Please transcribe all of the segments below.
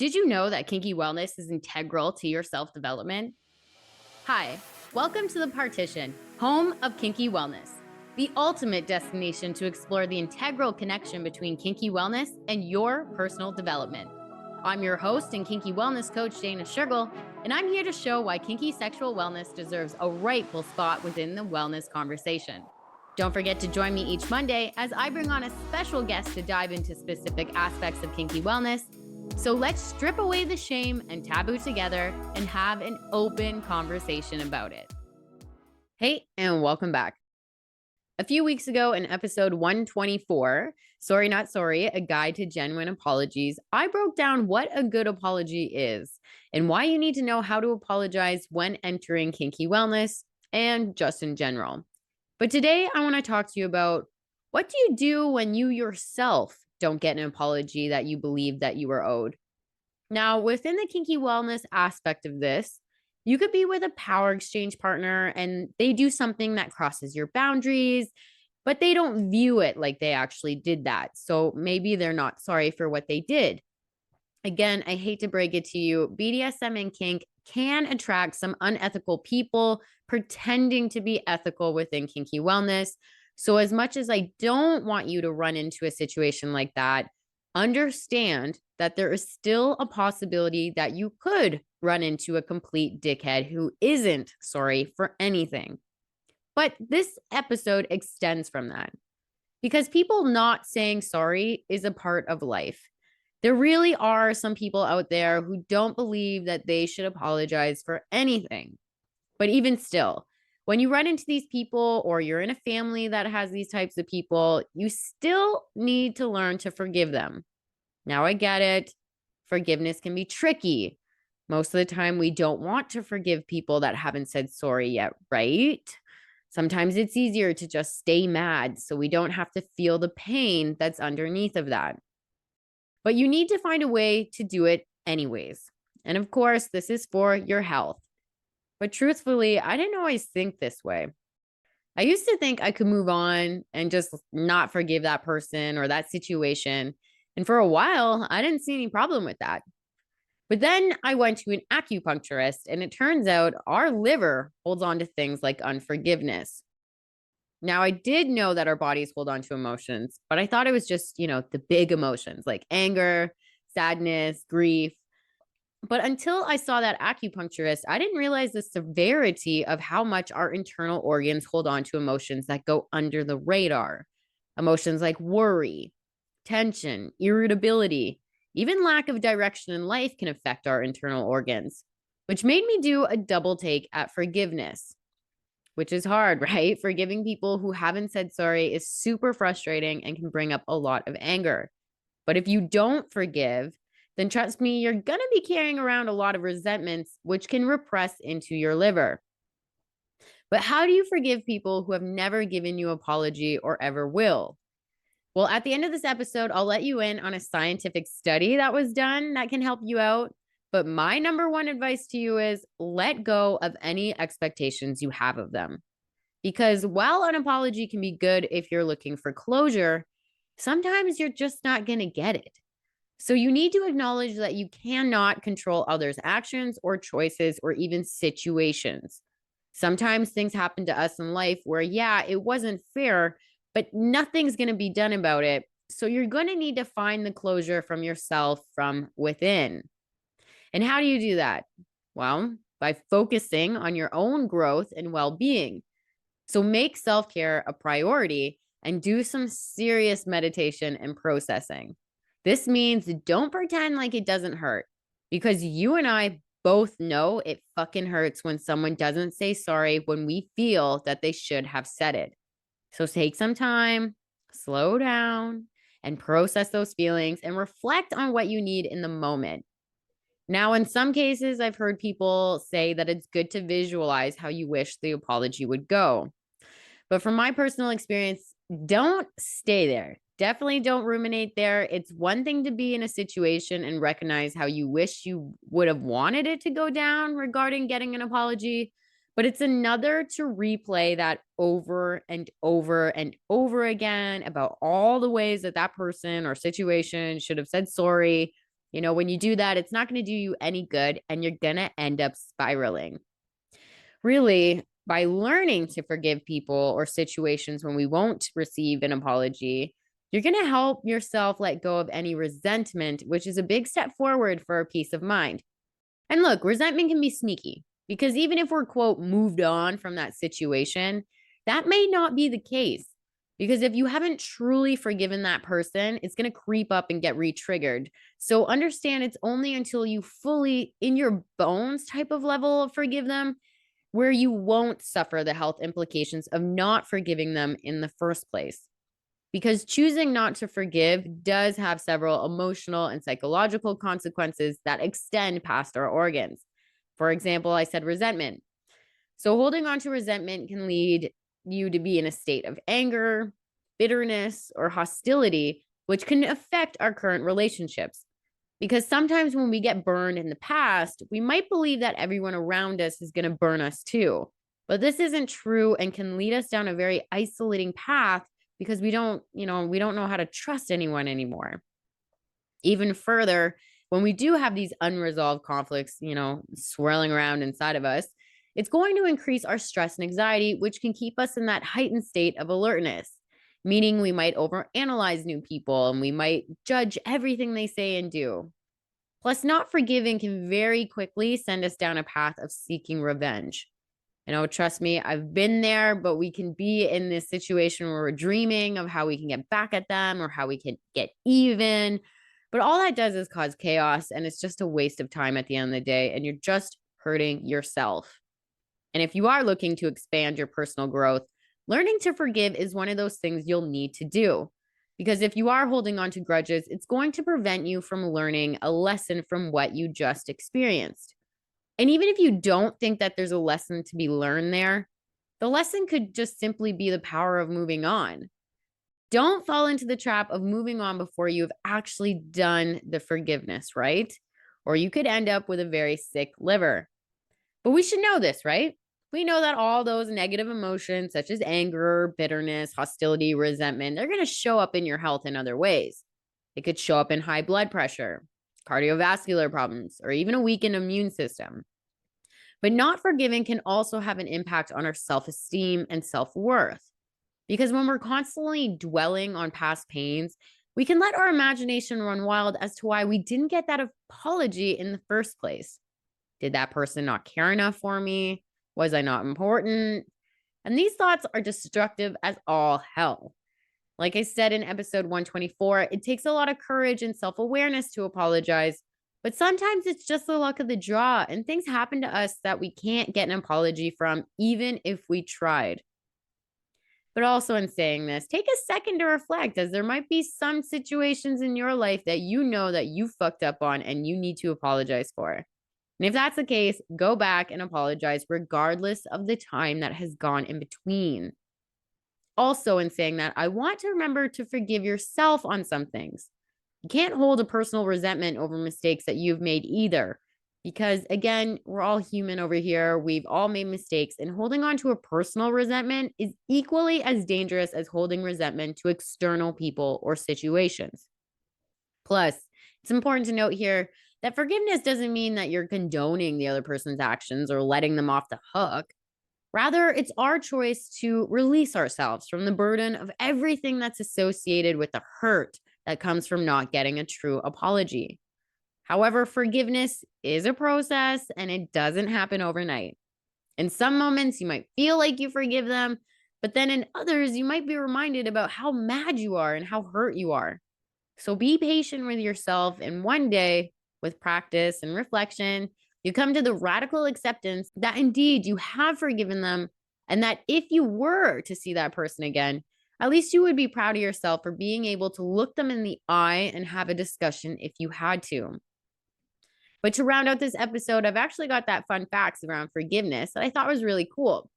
Did you know that kinky wellness is integral to your self-development? Hi, welcome to The Partition, home of kinky wellness, the ultimate destination to explore the integral connection between kinky wellness and your personal development. I'm your host and kinky wellness coach, Dana Sugar, and I'm here to show why kinky sexual wellness deserves a rightful spot within the wellness conversation. Don't forget to join me each Monday as I bring on a special guest to dive into specific aspects of kinky wellness. So let's strip away the shame and taboo together and have an open conversation about it. Hey, and welcome back. A few weeks ago in episode 124, Sorry Not Sorry, A Guide to Genuine Apologies, I broke down what a good apology is and why you need to know how to apologize when entering kinky wellness and just in general. But today I want to talk to you about what do you do when you yourself don't get an apology that you believe that you were owed. Now, within the kinky wellness aspect of this, you could be with a power exchange partner and they do something that crosses your boundaries, but they don't view it like they actually did that. So maybe they're not sorry for what they did. Again, I hate to break it to you, BDSM and kink can attract some unethical people pretending to be ethical within kinky wellness. So, as much as I don't want you to run into a situation like that, understand that there is still a possibility that you could run into a complete dickhead who isn't sorry for anything. But this episode extends from that because people not saying sorry is a part of life. There really are some people out there who don't believe that they should apologize for anything. But even still, when you run into these people or you're in a family that has these types of people, you still need to learn to forgive them. Now, I get it. Forgiveness can be tricky. Most of the time, we don't want to forgive people that haven't said sorry yet, right? Sometimes it's easier to just stay mad so we don't have to feel the pain that's underneath of that. But you need to find a way to do it anyways. And of course, this is for your health. But truthfully, I didn't always think this way. I used to think I could move on and just not forgive that person or that situation. And for a while, I didn't see any problem with that. But then I went to an acupuncturist, and it turns out our liver holds on to things like unforgiveness. Now, I did know that our bodies hold on to emotions, but I thought it was just, the big emotions like anger, sadness, grief. But until I saw that acupuncturist, I didn't realize the severity of how much our internal organs hold on to emotions that go under the radar. Emotions like worry, tension, irritability, even lack of direction in life can affect our internal organs, which made me do a double take at forgiveness, which is hard, right? Forgiving people who haven't said sorry is super frustrating and can bring up a lot of anger. But if you don't forgive, then trust me, you're going to be carrying around a lot of resentments, which can repress into your liver. But how do you forgive people who have never given you an apology or ever will? Well, at the end of this episode, I'll let you in on a scientific study that was done that can help you out. But my number one advice to you is let go of any expectations you have of them. Because while an apology can be good if you're looking for closure, sometimes you're just not going to get it. So you need to acknowledge that you cannot control others' actions or choices or even situations. Sometimes things happen to us in life where, yeah, it wasn't fair, but nothing's going to be done about it. So you're going to need to find the closure from yourself from within. And how do you do that? Well, by focusing on your own growth and well-being. So make self-care a priority and do some serious meditation and processing. This means don't pretend like it doesn't hurt, because you and I both know it fucking hurts when someone doesn't say sorry when we feel that they should have said it. So take some time, slow down, and process those feelings and reflect on what you need in the moment. Now, in some cases, I've heard people say that it's good to visualize how you wish the apology would go. But from my personal experience, don't stay there. Definitely don't ruminate there. It's one thing to be in a situation and recognize how you wish you would have wanted it to go down regarding getting an apology. But it's another to replay that over and over and over again about all the ways that that person or situation should have said sorry When you do that, it's not going to do you any good and you're going to end up spiraling. Really, by learning to forgive people or situations when we won't receive an apology, you're going to help yourself let go of any resentment, which is a big step forward for peace of mind. And look, resentment can be sneaky because even if we're, quote, moved on from that situation, that may not be the case. Because if you haven't truly forgiven that person, it's going to creep up and get re-triggered. So understand it's only until you fully, in your bones type of level, forgive them, where you won't suffer the health implications of not forgiving them in the first place. Because choosing not to forgive does have several emotional and psychological consequences that extend past our organs. For example, I said resentment. So holding on to resentment can lead you to be in a state of anger, bitterness, or hostility, which can affect our current relationships. Because sometimes when we get burned in the past, we might believe that everyone around us is going to burn us too. But this isn't true and can lead us down a very isolating path because we don't know how to trust anyone anymore. Even further, when we do have these unresolved conflicts, swirling around inside of us, it's going to increase our stress and anxiety, which can keep us in that heightened state of alertness, meaning we might overanalyze new people and we might judge everything they say and do. Plus, not forgiving can very quickly send us down a path of seeking revenge. Trust me, I've been there, but we can be in this situation where we're dreaming of how we can get back at them or how we can get even. But all that does is cause chaos, and it's just a waste of time at the end of the day, and you're just hurting yourself. And if you are looking to expand your personal growth, learning to forgive is one of those things you'll need to do. Because if you are holding on to grudges, it's going to prevent you from learning a lesson from what you just experienced. And even if you don't think that there's a lesson to be learned there, the lesson could just simply be the power of moving on. Don't fall into the trap of moving on before you've actually done the forgiveness, right? Or you could end up with a very sick liver. But we should know this, right? We know that all those negative emotions, such as anger, bitterness, hostility, resentment, they're going to show up in your health in other ways. It could show up in high blood pressure, cardiovascular problems, or even a weakened immune system. But not forgiving can also have an impact on our self-esteem and self-worth. Because when we're constantly dwelling on past pains, we can let our imagination run wild as to why we didn't get that apology in the first place. Did that person not care enough for me? Was I not important? And these thoughts are destructive as all hell. Like I said in episode 124, it takes a lot of courage and self-awareness to apologize, but sometimes it's just the luck of the draw and things happen to us that we can't get an apology from, even if we tried. But also in saying this, take a second to reflect, as there might be some situations in your life that you know that you fucked up on and you need to apologize for. And if that's the case, go back and apologize regardless of the time that has gone in between. Also, in saying that, I want to remember to forgive yourself on some things. You can't hold a personal resentment over mistakes that you've made either. Because again, we're all human over here. We've all made mistakes, and holding on to a personal resentment is equally as dangerous as holding resentment to external people or situations. Plus, it's important to note here that forgiveness doesn't mean that you're condoning the other person's actions or letting them off the hook. Rather, it's our choice to release ourselves from the burden of everything that's associated with the hurt that comes from not getting a true apology. However, forgiveness is a process and it doesn't happen overnight. In some moments, you might feel like you forgive them, but then in others, you might be reminded about how mad you are and how hurt you are. So be patient with yourself, and one day, with practice and reflection, you come to the radical acceptance that indeed you have forgiven them, and that if you were to see that person again, at least you would be proud of yourself for being able to look them in the eye and have a discussion if you had to. But to round out this episode, I've actually got that fun facts around forgiveness that I thought was really cool.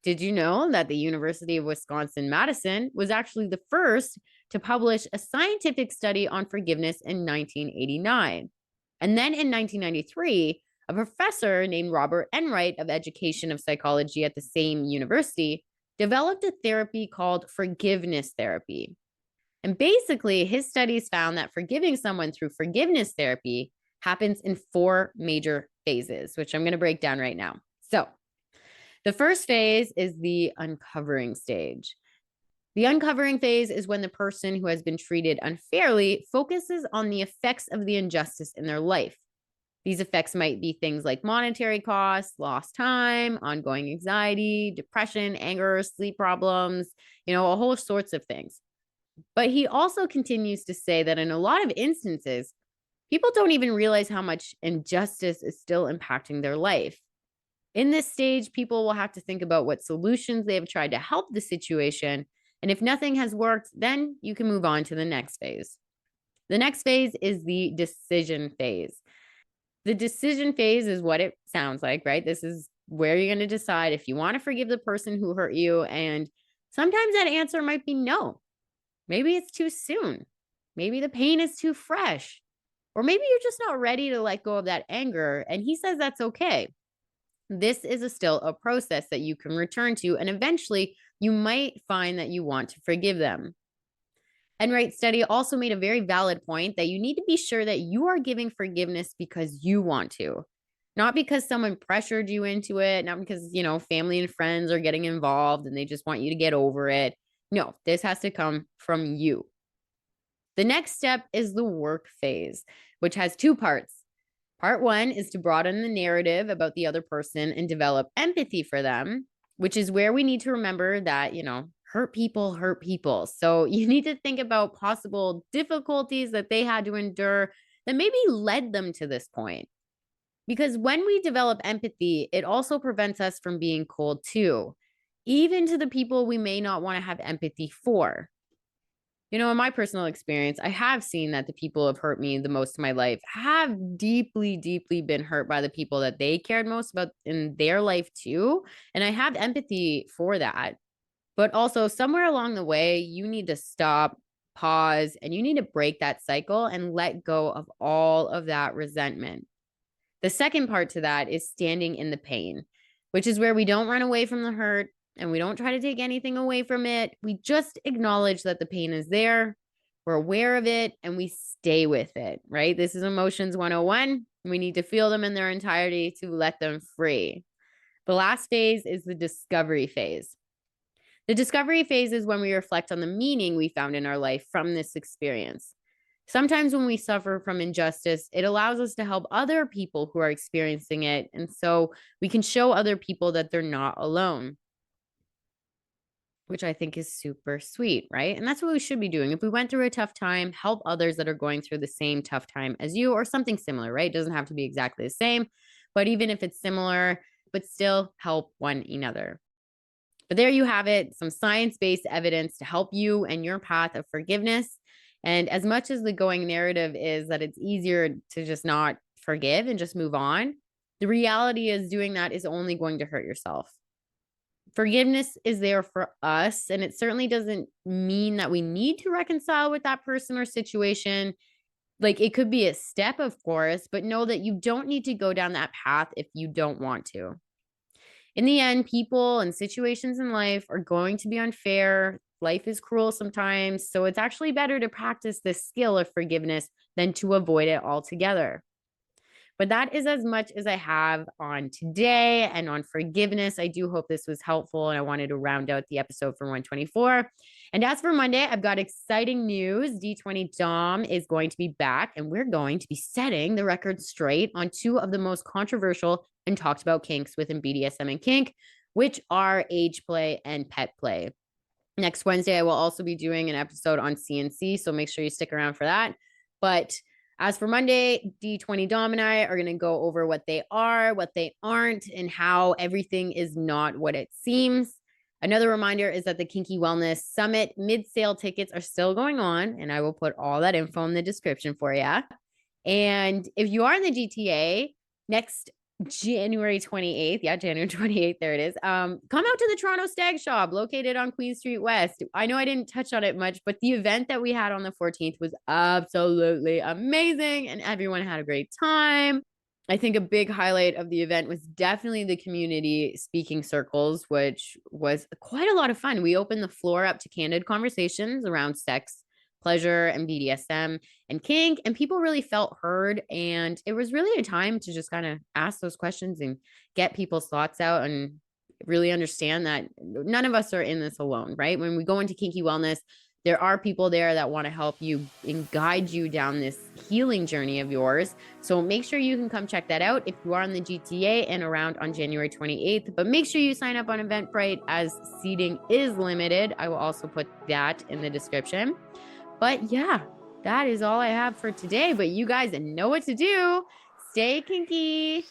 Did you know that the University of Wisconsin-Madison was actually the first to publish a scientific study on forgiveness in 1989? And then in 1993, a professor named Robert Enright of Education of Psychology at the same university developed a therapy called forgiveness therapy. And basically, his studies found that forgiving someone through forgiveness therapy happens in 4 major phases, which I'm going to break down right now. So, the first phase is the uncovering stage. The uncovering phase is when the person who has been treated unfairly focuses on the effects of the injustice in their life. These effects might be things like monetary costs, lost time, ongoing anxiety, depression, anger, sleep problems, a whole sorts of things. But he also continues to say that in a lot of instances, people don't even realize how much injustice is still impacting their life. In this stage, people will have to think about what solutions they have tried to help the situation. And if nothing has worked, then you can move on to the next phase. The next phase is the decision phase. The decision phase is what it sounds like, right? This is where you're going to decide if you want to forgive the person who hurt you. And sometimes that answer might be no. Maybe it's too soon. Maybe the pain is too fresh. Or maybe you're just not ready to let go of that anger. And he says that's okay. This is still a process that you can return to. And eventually you might find that you want to forgive them. Enright's study also made a very valid point that you need to be sure that you are giving forgiveness because you want to, not because someone pressured you into it, not because, family and friends are getting involved and they just want you to get over it. No, this has to come from you. The next step is the work phase, which has 2 parts. Part 1 is to broaden the narrative about the other person and develop empathy for them, which is where we need to remember that, hurt people hurt people. So you need to think about possible difficulties that they had to endure that maybe led them to this point. Because when we develop empathy, it also prevents us from being cold too, even to the people we may not want to have empathy for. In my personal experience, I have seen that the people who have hurt me the most in my life have deeply, deeply been hurt by the people that they cared most about in their life too. And I have empathy for that. But also, somewhere along the way, you need to stop, pause, and you need to break that cycle and let go of all of that resentment. The second part to that is standing in the pain, which is where we don't run away from the hurt and we don't try to take anything away from it. We just acknowledge that the pain is there. We're aware of it and we stay with it, right? This is Emotions 101. We need to feel them in their entirety to let them free. The last phase is the discovery phase. The discovery phase is when we reflect on the meaning we found in our life from this experience. Sometimes when we suffer from injustice, it allows us to help other people who are experiencing it. And so we can show other people that they're not alone, which I think is super sweet, right? And that's what we should be doing. If we went through a tough time, help others that are going through the same tough time as you or something similar, right? It doesn't have to be exactly the same, but even if it's similar, but still help one another. But there you have it, some science-based evidence to help you and your path of forgiveness. And as much as the going narrative is that it's easier to just not forgive and just move on, the reality is doing that is only going to hurt yourself. Forgiveness is there for us, and it certainly doesn't mean that we need to reconcile with that person or situation. Like, it could be a step, of course, but know that you don't need to go down that path if you don't want to. In the end, people and situations in life are going to be unfair. Life is cruel sometimes. So it's actually better to practice this skill of forgiveness than to avoid it altogether. But that is as much as I have on today and on forgiveness. I do hope this was helpful, and I wanted to round out the episode for 124. And as for Monday, I've got exciting news. D20 Dom is going to be back, and we're going to be setting the record straight on 2 of the most controversial and talked about kinks within BDSM and kink, which are age play and pet play. Next Wednesday, I will also be doing an episode on CNC, so make sure you stick around for that. But as for Monday, D20 Dom and I are going to go over what they are, what they aren't, and how everything is not what it seems. Another reminder is that the Kinky Wellness Summit mid-sale tickets are still going on, and I will put all that info in the description for you. And if you are in the GTA, next January 28th, January 28th, there it is. Come out to the Toronto Stag Shop located on Queen Street West. I know I didn't touch on it much, but the event that we had on the 14th was absolutely amazing and everyone had a great time. I think a big highlight of the event was definitely the community speaking circles, which was quite a lot of fun. We opened the floor up to candid conversations around sex, pleasure and BDSM and kink, and people really felt heard. And it was really a time to just kind of ask those questions and get people's thoughts out and really understand that none of us are in this alone, right? When we go into kinky wellness, there are people there that want to help you and guide you down this healing journey of yours. So make sure you can come check that out if you are in the GTA and around on January 28th. But make sure you sign up on Eventbrite as seating is limited. I will also put that in the description. But yeah, that is all I have for today. But you guys know what to do. Stay kinky.